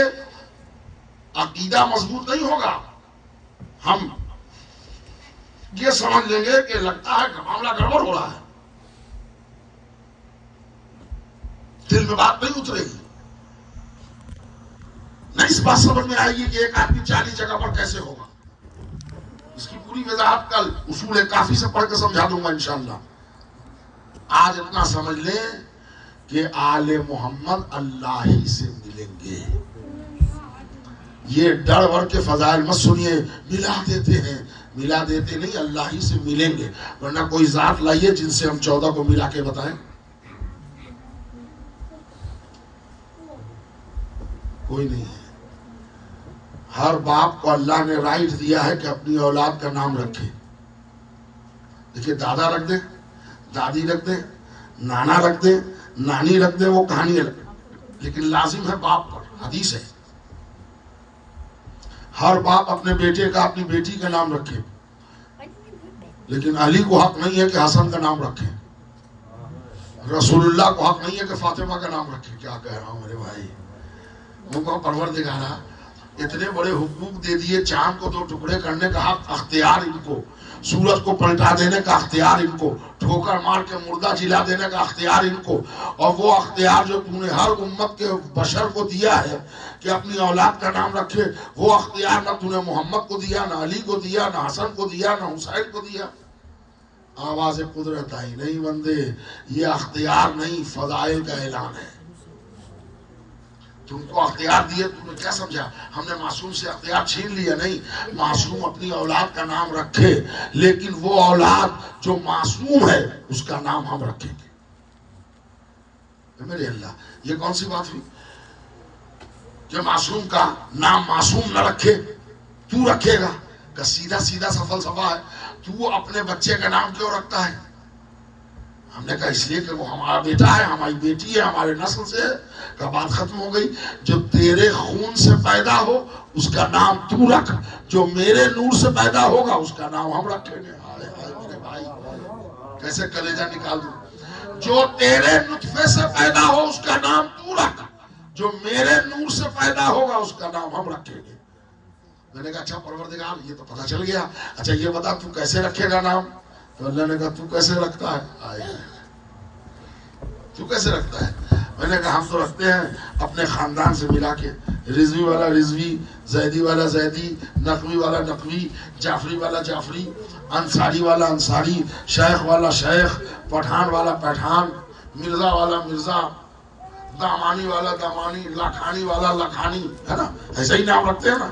عقیدہ مضبوط نہیں ہوگا. ہم یہ سمجھ لیں گے کہ لگتا ہے کہ معاملہ گڑبڑ ہو رہا ہے، دل میں بات نہیں اترے گی، نہیں اس بات سمجھ میں آئے گی کہ ایک آدمی 40 جگہ پر کیسے ہوگا. اس کی پوری وضاحت کل اصول کافی سے پڑھ کے سمجھا دوں گا انشاءاللہ. آج اتنا سمجھ لیں کہ آل محمد اللہ ہی سے ملیں گے. یہ ڈر ور کے فضائل مت سنیے ملا دیتے ہیں، ملا دیتے نہیں، اللہ ہی سے ملیں گے. ورنہ کوئی ذات لائیے جن سے ہم 14 کو ملا کے بتائیں. کوئی نہیں ہے. ہر باپ کو اللہ نے رائٹ دیا ہے کہ اپنی اولاد کا نام رکھے. دیکھیے دادا رکھ دیں، دادی رکھ دیں، نانا رکھ دیں، نانی رکھ دیں، وہ کہانی رکھ دیں، لیکن لازم ہے باپ پر. حدیث ہے ہر باپ اپنے بیٹے کا، اپنی بیٹی کا نام رکھے، لیکن علی کو حق نہیں ہے کہ حسن کا نام رکھے. رسول اللہ کو حق نہیں ہے کہ فاطمہ کا نام رکھے. کیا کہہ رہا ہوں میرے بھائی. ان کو پروردگارہ اتنے بڑے حقوق دے دیے، چاند کو 2 ٹکڑے کرنے کا حق اختیار ان کو، سورج کو پلٹا دینے کا اختیار ان کو، ٹھوکر مار کے مردہ جلا دینے کا اختیار ان کو. اور وہ اختیار جو تم نے ہر امت کے بشر کو دیا ہے کہ اپنی اولاد کا نام رکھے، وہ اختیار نہ تم نے محمد کو دیا، نہ علی کو دیا، نہ حسن کو دیا، نہ حسین کو دیا. آواز قدرت آئی نہیں بندے، یہ اختیار نہیں، فضائل کا اعلان ہے. تم کو اختیار دیے، تم نے کیا سمجھا ہم نے معصوم سے اختیار چھین لیا؟ نہیں. معصوم اپنی اولاد کا نام رکھے، لیکن وہ اولاد جو معصوم ہے اس کا نام ہم رکھیں گے. میرے اللہ، یہ کون سی بات ہوئی کہ معصوم کا نام معصوم نہ رکھے؟ تو رکھے گا. کہ سیدھا سیدھا سا فلسفہ ہے، تو اپنے بچے کا نام کیوں رکھتا ہے؟ ہم نے کہا اس لیے کہ وہ ہمارا بیٹا ہے، ہماری بیٹی ہے، ہمارے نسل سے ہے۔ کہ بات ختم ہو گئی، جو تیرے خون سے پیدا ہو اس کا نام تو رکھ، جو میرے نور سے پیدا ہوگا اس کا نام ہم رکھیں گے۔ ہائے ہائے میرے بھائی، کیسے کلیجہ نکال دوں۔ جو تیرے نطفے سے پیدا ہو اس کا نام تو رکھ، جو میرے نور سے پیدا ہوگا اس کا نام ہم رکھیں گے۔ میں نے کہا اچھا پروردگار یہ تو پتہ چل گیا، اچھا یہ بتا تو کیسے رکھے گا نام؟ تو اللہ نے کہا تو کیسے رکھتا ہے؟ آئے تو کیسے رکھتا ہے؟ میں نے کہا ہم تو رکھتے ہیں اپنے خاندان سے ملا کے، رضوی والا رضوی، زیدی والا زیدی، نقوی والا نقوی، جعفری والا جعفری، انصاری والا انصاری، شیخ والا شیخ، پٹھان والا پٹھان، مرزا والا مرزا، دامانی والا دامانی، لاکھانی والا لاکھانی، ہے نا؟ ایسے ہی نام رکھتے ہیں نا،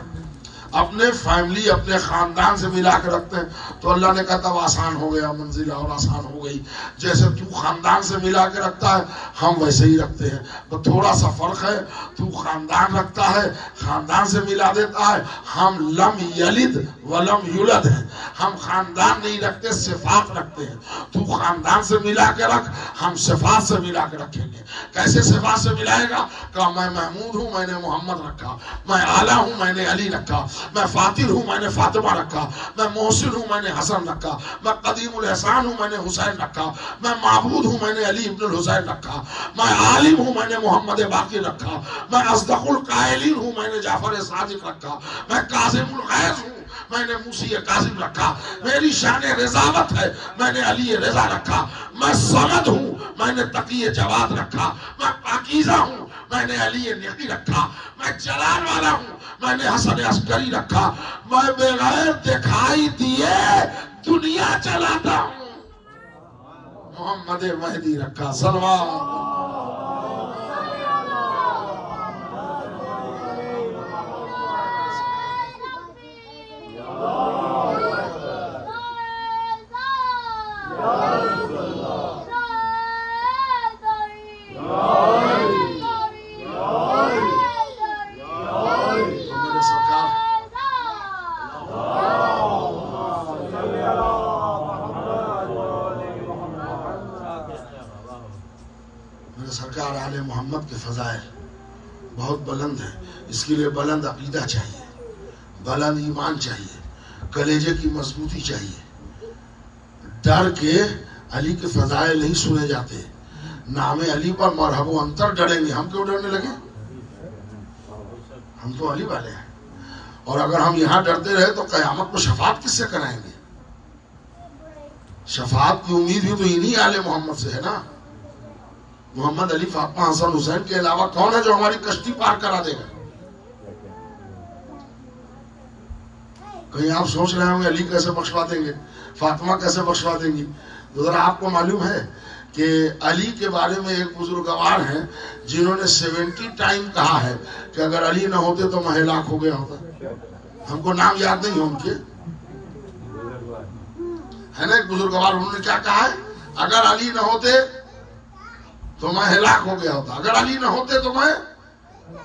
اپنے فیملی اپنے خاندان سے ملا کے رکھتے ہیں۔ تو اللہ نے کہا تب آسان ہو گیا، منزل اور آسان ہو گئی۔ جیسے تو خاندان سے ملا کے رکھتا ہے ہم ویسے ہی رکھتے ہیں، تو تھوڑا سا فرق ہے، تو خاندان رکھتا ہے خاندان سے ملا دیتا ہے، ہم لم یلد ولم یولد ہیں، ہم خاندان نہیں رکھتے صفات رکھتے ہیں۔ تو خاندان سے ملا کے رکھ، ہم صفات سے ملا کے رکھیں گے۔ کیسے صفات سے ملائے گا؟ کہ میں محمود ہوں میں نے محمد رکھا، میں اعلیٰ ہوں میں نے علی رکھا، میں فاتر ہوں میں نے فاطمہ رکھا، میں محسن ہوں میں نے حسن رکھا، میں قدیم الاحسان ہوں میں نے حسین رکھا، میں معبود ہوں میں نے علی ابن الحسین رکھا، میں عالم ہوں میں نے محمد باقر رکھا، میں اصدق القائلین ہوں میں نے جعفر صادق رکھا، میں کاظم الغیظ ہوں میں نے موسی کاظم رکھا، میری شان رضاوت ہے میں نے علی رضا رکھا، میں صمد ہوں میں نے تقی جواد رکھا، میں پاکیزہ ہوں میں نے علی نقی رکھا، میں جلال والا ہوں میں نے حسن عسکری رکھا، میں بغیر دکھائی دیے دنیا چلاتا ہوں محمد مہدی رکھا۔ صلوات سرکار آل محمد کے فضائل بہت بلند ہیں، اس کے لیے بلند عقیدہ چاہیے، بلند ایمان چاہیے، کلیجے کی مضبوطی چاہیے۔ ڈر کے علی کے فضائل نہیں سنے جاتے، نام علی پر مرحب و انتر ڈریں گے، ہم کیوں ڈرنے لگے؟ ہم تو علی والے ہیں، اور اگر ہم یہاں ڈرتے رہے تو قیامت کو شفاعت کس سے کرائیں گے؟ شفاعت کی امید بھی تو انہی آل محمد سے ہے نا۔ محمد علی فاطمہ حسن حسین کے علاوہ کون ہے جو ہماری کشتی پار کرا دے گا؟ کہیں آپ سوچ رہے ہوں گے علی کیسے بخشوا دیں گے، فاطمہ کیسے بخشوا دیں گی؟ تو ذرا آپ کو معلوم ہے کہ علی کے بارے میں ایک بزرگوار ہیں جنہوں نے 70 ٹائم کہا ہے کہ اگر علی نہ ہوتے تو میں ہلاک ہو گیا ہوتا۔ ہم کو نام یاد نہیں ان کے، ہے نا ایک بزرگوار، انہوں نے کیا کہا ہے؟ اگر علی نہ ہوتے تو میں ہلاک ہو گیا ہوتا، اگر علی نہ ہوتے تو میں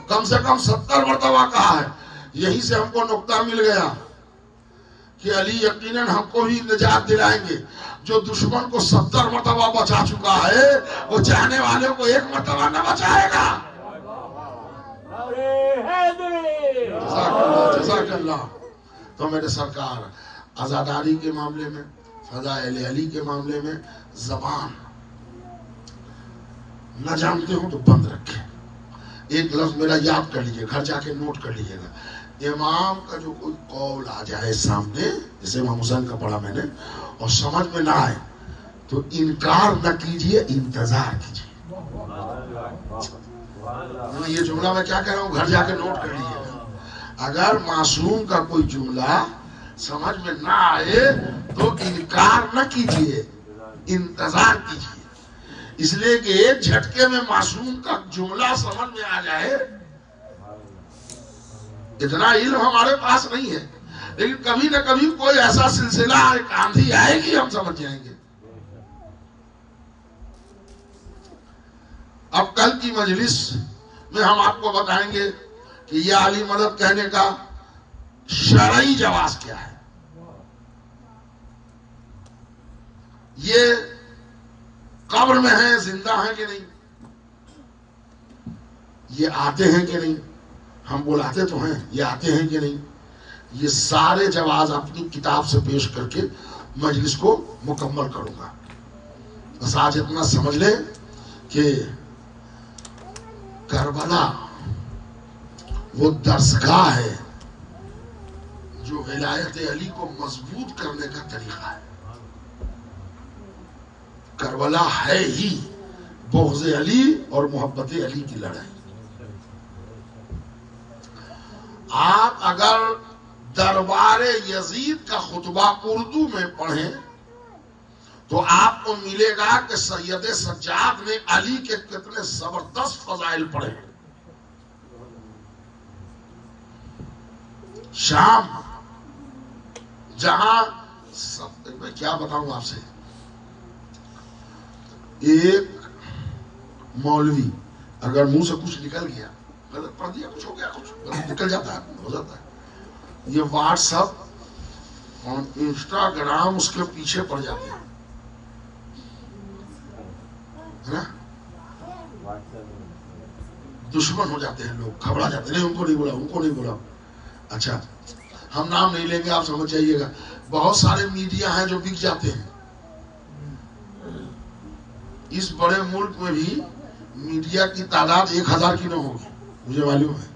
کم سے کم 70 مرتبہ کہا ہے۔ یہیں سے ہم کو نقطہ مل گیا کہ علی یقیناً ہم کو ہی نجات دلائیں گے۔ جو دشمن کو 70 مرتبہ بچا چکا ہے وہ چاہنے والوں کو 1 مرتبہ نہ بچائے گا۔ جزاک اللہ۔ تو میرے سرکار عزاداری کے معاملے میں، فضائل علی کے معاملے میں زبان نہ جانتے ہوں تو بند رکھیں۔ ایک لفظ میرا یاد کر لیجئے، گھر جا کے نوٹ کر لیجئے گا۔ امام کا جو کوئی قول آ جائے سامنے، جیسے امام حسین کا پڑھا میں نے، اور سمجھ میں نہ آئے تو انکار نہ کیجئے، انتظار کیجئے۔ یہ جملہ میں کیا کہہ رہا ہوں، گھر جا کے نوٹ کر لیجئے گا۔ اگر معصوم کا کوئی جملہ سمجھ میں نہ آئے تو انکار نہ کیجئے، انتظار کیجئے۔ اس لیے کہ ایک جھٹکے میں معصوم کا جملہ سمجھ میں آ جائے، اتنا علم ہمارے پاس نہیں ہے، لیکن کبھی نہ کبھی کوئی ایسا سلسلہ ایک آندھی آئے گی، ہم سمجھ جائیں گے۔ اب کل کی مجلس میں ہم آپ کو بتائیں گے کہ یہ علی مدد کہنے کا شرعی جواز کیا ہے۔ یہ قبر میں ہیں، زندہ ہیں کہ نہیں، یہ آتے ہیں کہ نہیں، ہم بلاتے تو ہیں، یہ آتے ہیں کہ نہیں، یہ سارے جواز اپنی کتاب سے پیش کر کے مجلس کو مکمل کروں گا. بس آج اتنا سمجھ لیں کہ کربلا وہ درسگاہ ہے جو ولایت علی کو مضبوط کرنے کا طریقہ ہے. کربلا ہے ہی بغض علی اور محبت علی کی لڑائی. آپ اگر دربار یزید کا خطبہ اردو میں پڑھیں تو آپ کو ملے گا کہ سید سجاد نے علی کے کتنے زبردست فضائل پڑھے. شام جہاں میں کیا بتاؤں آپ سے، ایک مولوی اگر منہ سے کچھ نکل گیا، غلط پڑھ دیا، کچھ ہو گیا، کچھ غلط نکل جاتا ہے، ہو جاتا ہے، یہ واٹس ایپ اور انسٹاگرام اس کے پیچھے پڑ جاتے ہیں، ہے نا؟ دشمن ہو جاتے ہیں لوگ، گھبرا جاتے ہیں، نہیں ان کو نہیں بولا، ان کو نہیں بولا. اچھا ہم نام نہیں لیں گے، آپ سمجھ جائیے گا. بہت سارے میڈیا ہیں جو بک جاتے ہیں. اس بڑے ملک میں بھی میڈیا کی تعداد 1000 کی نہ ہوگی، مجھے معلوم ہے.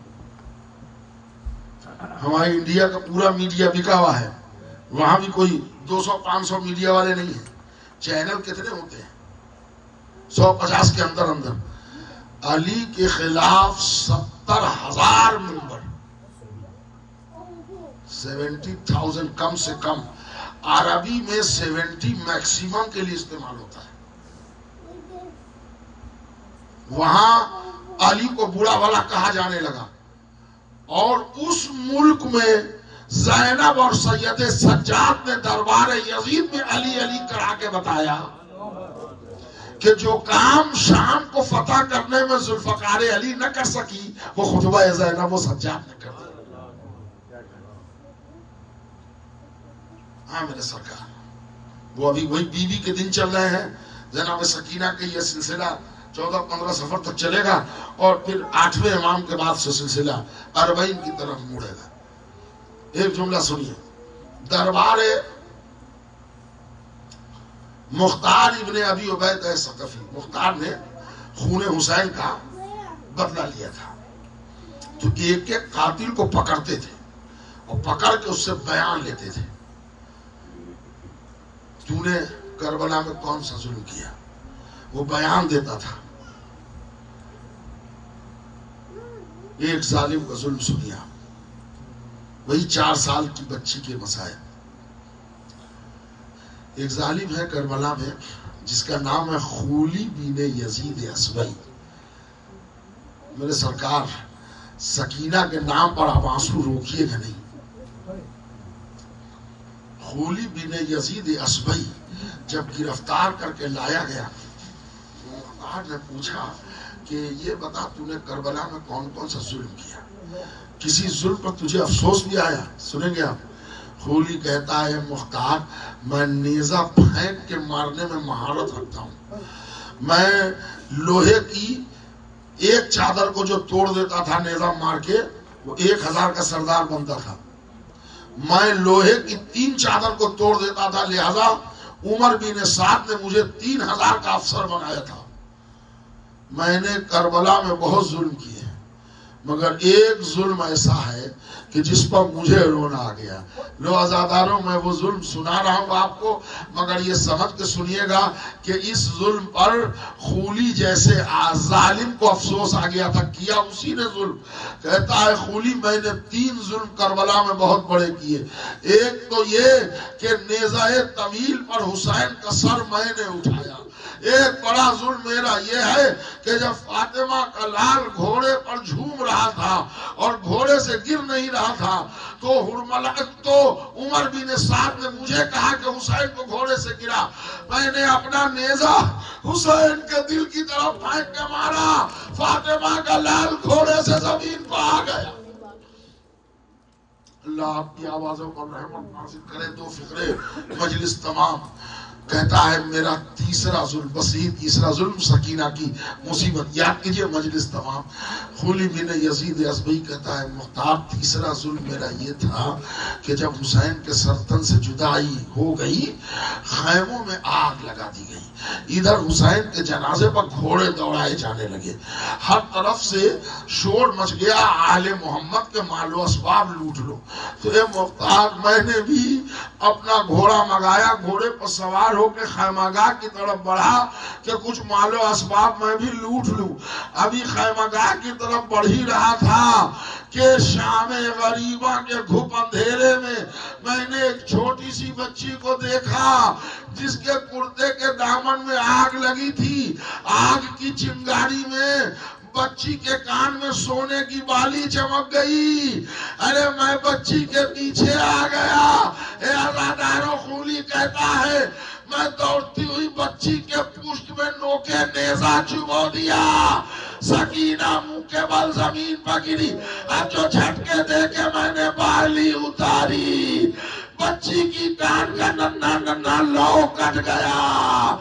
ہمارے انڈیا کا پورا میڈیا بکا ہوا ہے، وہاں بھی کوئی 200-500 میڈیا والے نہیں ہیں. چینل کتنے ہوتے ہیں؟ 150 کے اندر اندر. علی کے خلاف 70,000 ممبر، 70,000 کم سے کم. عربی میں 70 میکسیمم کے لیے استعمال ہوتا ہے. وہاں علی کو برا بھلا کہا جانے لگا، اور اس ملک میں زینب اور سید سجاد نے دربار یزید میں علی علی کرا کے بتایا کہ جو کام شام کو فتح کرنے میں ذوالفقار علی نہ کر سکی وہ خطبہ زینب و سجاد نے کر دیا. ہاں میرے سرکار، وہ ابھی وہی بیوی کے دن چل رہے ہیں. جناب سکینہ کے یہ سلسلہ 14-15 سفر تک چلے گا، اور پھر 8ویں امام کے بعد سے سلسلہ 40 کی طرف مڑے گا. ایک جملہ سنیے. دربار مختار ابن ابی عبید ثقفی، مختار نے خون حسین کا بدلہ لیا تھا، تو ایک ایک قاتل کو پکڑتے تھے اور پکڑ کے اس سے بیان لیتے تھے. تو نے کربلا میں کون سا ظلم کیا؟ وہ بیان دیتا تھا. ایک ظالم کا ظلم سنیا، وہی 4 سال کی بچی کے مسائل. ایک ظالم ہے کربلا میں جس کا نام ہے خولی بن یزید اسبئی. میرے سرکار سکینہ کے نام پر آپ آنسو روکیے گا نہیں. خولی بن یزید اسبئی جب گرفتار کر کے لایا گیا، مختار نے پوچھا کہ یہ بتا تو نے کربلا میں کون کون سا ظلم کیا، کسی ظلم پر تجھے افسوس بھی آیا؟ سنیں گے آپ. خولی کہتا ہے مختار میں نیزہ پھینک کے مارنے میں مہارت رکھتا ہوں. میں لوہے کی ایک چادر کو جو توڑ دیتا تھا نیزہ مار کے، وہ 1000 کا سردار بنتا تھا. میں لوہے کی 3 چادر کو توڑ دیتا تھا، لہذا عمر بن سعد نے مجھے 3000 کا افسر بنایا تھا. میں نے کربلا میں بہت ظلم کیے، مگر ایک ظلم ایسا ہے کہ جس پر مجھے رونا آ گیا. لو عزاداروں، میں وہ ظلم سنا رہا ہوں آپ کو، مگر یہ سمجھ کے سنیے گا کہ اس ظلم پر خولی جیسے ظالم کو افسوس آ گیا تھا، کیا اسی نے ظلم. کہتا ہے خولی میں نے 3 ظلم کربلا میں بہت بڑے کیے. ایک تو یہ کہ نیزہ طویل پر حسین کا سر میں نے اٹھایا. ایک بڑا ظلم میرا یہ ہے کہ جب فاطمہ کا لال گھوڑے پر جھوم رہا تھا اور گھوڑے سے گر نہیں رہا تھا، تو عمر بن سعد نے مجھے کہا کہ حسین کو گھوڑے سے گرا. میں نے اپنا نیزہ حسین کے دل کی طرف پھینک کے مارا، فاطمہ کا لال گھوڑے سے زمین پر آ گیا. اللہ آپ کی آوازوں پر رحمت نازل کرے. 2 فقرے مجلس تمام. کہتا ہے میرا تیسرا ظلم، بس یہ تیسرا ظلم سکینہ کی مصیبت. یاد کیجئے مجلس تمام. خلی بن یزید ازبعی کہتا ہے مختار تیسرا ظلم میرا یہ تھا کہ جب حسین کے سرطن سے جدائی ہو گئی خیموں میں آگ لگا دی گئی، ادھر حسین کے جنازے پر گھوڑے دوڑائے جانے لگے، ہر طرف سے شور مچ گیا آل محمد کے مال و اسباب لوٹ لو. تو اے مختار میں نے بھی اپنا گھوڑا منگایا، گھوڑے پر سوار ہو کے خیمہ گاہ کی طرف بڑھا کہ کچھ مال و اسباب میں بھی لوٹ لوں. ابھی خیمہ گاہ کی طرف بڑھ ہی رہا تھا کہ شام غریبہ کے گھپ اندھیرے میں نے ایک چھوٹی سی بچی کو دیکھا جس کے کرتے کے دامن میں آگ لگی تھی. آگ کی چنگاری میں بچی کے کان میں سونے کی بالی چمک گئی. ارے میں بچی کے پیچھے آ گیا. اے عزادارو خولی کہتا ہے میں دوڑتی ہوئی بچی کے پشت میں نوکے نیزہ چبو دیا. سکینہ منہ کے بل زمین پر گری. اب جو جھٹکے دے کے میں نے بالی اتاری، بچی کی کان کا ننھا ننھا لو کٹ گیا.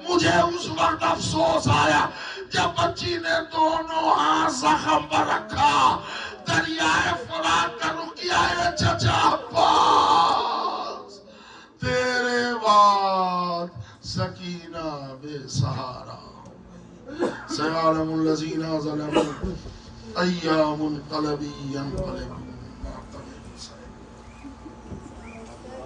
مجھے اس وقت افسوس آیا جب بچی نے دونوں ہاتھ زخم پر رکھا، دریائے فرات کا رخ کیا. ہے چچا عباس تیرے بعد سکینہ بے سہارا ہو گئی. سیعلم الذین ظلموا ایام انقلبی ینقلبون.